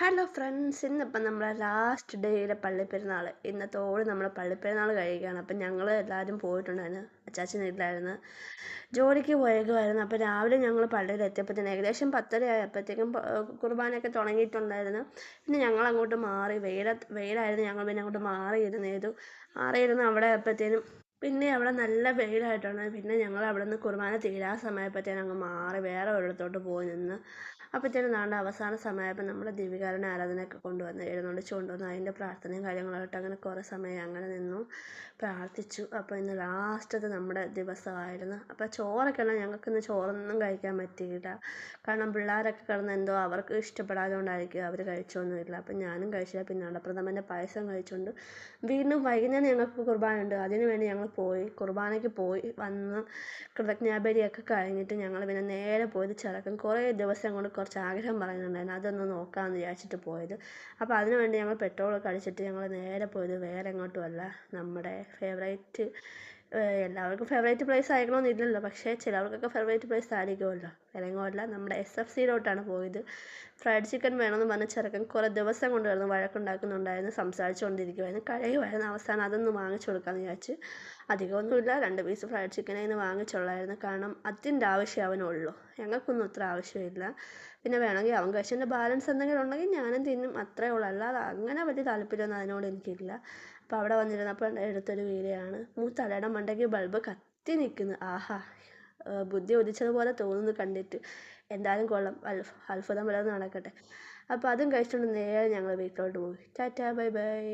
Hello friends, ഇന്നിപ്പം നമ്മളെ last ഡേയിലെ പള്ളിപ്പെരുന്നാൾ. ഇന്നത്തോടെ നമ്മൾ പള്ളിപ്പെരുന്നാൾ കഴിയുകയാണ്. അപ്പം ഞങ്ങൾ എല്ലാവരും പോയിട്ടുണ്ടായിരുന്നു. അച്ചാച്ചൻ വീട്ടിലായിരുന്നു, ജോലിക്ക് പോയേക്കുമായിരുന്നു. അപ്പോൾ രാവിലെ ഞങ്ങൾ പള്ളിയിൽ എത്തിയപ്പോഴത്തേന് ഏകദേശം 10:30 ആയപ്പോഴത്തേക്കും കുർബാനയൊക്കെ തുടങ്ങിയിട്ടുണ്ടായിരുന്നു. പിന്നെ ഞങ്ങൾ അങ്ങോട്ട് മാറി, വെയിലായിരുന്നു. ഞങ്ങൾ പിന്നെ അങ്ങോട്ട് മാറിയിരുന്ന് അവിടെ ആയപ്പോഴത്തേനും പിന്നെ അവിടെ നല്ല വെയിലായിട്ടാണ്. പിന്നെ ഞങ്ങൾ അവിടെ നിന്ന് കുർബാന തീരാൻ സമയപ്പോഴത്തേനും അങ്ങ് മാറി വേറെ ഒരിടത്തോട്ട് പോയി നിന്ന്. അപ്പോഴത്തേനും നാണ്ട അവസാന സമയമായപ്പോൾ നമ്മുടെ ദീപികാരുണ്യ ആരാധനയൊക്കെ എഴുന്നള്ളിച്ച് കൊണ്ടുവന്ന് അതിൻ്റെ പ്രാർത്ഥനയും കാര്യങ്ങളായിട്ട് അങ്ങനെ കുറേ സമയം അങ്ങനെ നിന്നു, പ്രാർത്ഥിച്ചു. അപ്പോൾ ഇന്ന് ലാസ്റ്റത്തെ നമ്മുടെ ദിവസമായിരുന്നു. അപ്പോൾ ചോറൊക്കെയാണ്, ഞങ്ങൾക്കിന്ന് ചോറൊന്നും കഴിക്കാൻ പറ്റിയില്ല. കാരണം പിള്ളേരൊക്കെ കിടന്ന് എന്തോ അവർക്ക് ഇഷ്ടപ്പെടാതെ അവർ കഴിച്ചൊന്നുമില്ല. അപ്പം ഞാനും കഴിച്ചില്ല. പിന്നെ അടപ്രഥമൻ്റെ പായസം കഴിച്ചുകൊണ്ട് വീണ്ടും വൈകുന്നേരം ഞങ്ങൾക്ക് കുർബാനയുണ്ട്. അതിനു വേണ്ടി ഞങ്ങൾ കുർബാനയ്ക്ക് പോയി വന്ന് കൃതജ്ഞാബലിയൊക്കെ കഴിഞ്ഞിട്ട് ഞങ്ങൾ പിന്നെ നേരെ പോയത് ചെറുക്കൻ കുറേ ദിവസം കൊണ്ട് കുറച്ച് ആഗ്രഹം പറയുന്നുണ്ടായിരുന്നു, അതൊന്ന് നോക്കാമെന്ന് വിചാരിച്ചിട്ട് പോയത്. അപ്പോൾ അതിനു വേണ്ടി ഞങ്ങൾ പെട്രോളൊക്കെ അടിച്ചിട്ട് ഞങ്ങൾ നേരെ പോയത് വേറെ എങ്ങോട്ടുമല്ല, നമ്മുടെ എല്ലാവർക്കും ഫേവറേറ്റ് പ്ലേസ് ആയിരിക്കണമെന്നില്ലല്ലോ, പക്ഷേ ചിലവർക്കൊക്കെ ഫേവറേറ്റ് പ്ലേസ് ആയിരിക്കുമല്ലോ. വേറെങ്ങോട്ടല്ല, നമ്മുടെ SFCയിലോട്ടാണ് പോയത്. ഫ്രൈഡ് ചിക്കൻ വേണമെന്ന് പറഞ്ഞ ചെറുക്കൻ കുറേ ദിവസം കൊണ്ട് കിടന്ന് വഴക്കുണ്ടാക്കുന്നുണ്ടായിരുന്നു, സംസാരിച്ചുകൊണ്ടിരിക്കുമായിരുന്നു, കഴിയുമായിരുന്നു. അവസാനം അതൊന്ന് വാങ്ങിച്ചു കൊടുക്കാമെന്ന് വിചാരിച്ച്. അധികമൊന്നുമില്ല, 2 പീസ് ഫ്രൈഡ് ചിക്കനേ ഇന്ന് വാങ്ങിച്ചുള്ളായിരുന്നു. കാരണം അതിൻ്റെ ആവശ്യം അവനുള്ളൂ, ഞങ്ങൾക്കൊന്നും അത്ര ആവശ്യമില്ല. പിന്നെ വേണമെങ്കിൽ അവൻ കഴിച്ചതിൻ്റെ ബാലൻസ് എന്തെങ്കിലും ഉണ്ടെങ്കിൽ ഞാനും തിന്നും, അത്രേ ഉള്ളൂ. അല്ലാതെ അങ്ങനെ വലിയ താല്പര്യമൊന്നും അതിനോട് എനിക്കില്ല. അപ്പോൾ അവിടെ വന്നിരുന്നപ്പോൾ എടുത്തൊരു വീഡിയോയാണ്. തലയുടെ മണ്ടയ്ക്ക് ബൾബ് കത്തി നിൽക്കുന്നു. ആഹാ, ബുദ്ധി ഉദിച്ചതുപോലെ തോന്നുന്നു കണ്ടിട്ട്. എന്തായാലും കൊള്ളാം, അത്ഭുതം വല്ലതും നടക്കട്ടെ. അപ്പോൾ അതും കഴിച്ചുകൊണ്ട് നേരെ ഞങ്ങൾ വീട്ടിലോട്ട് പോയി. Tata, bye bye.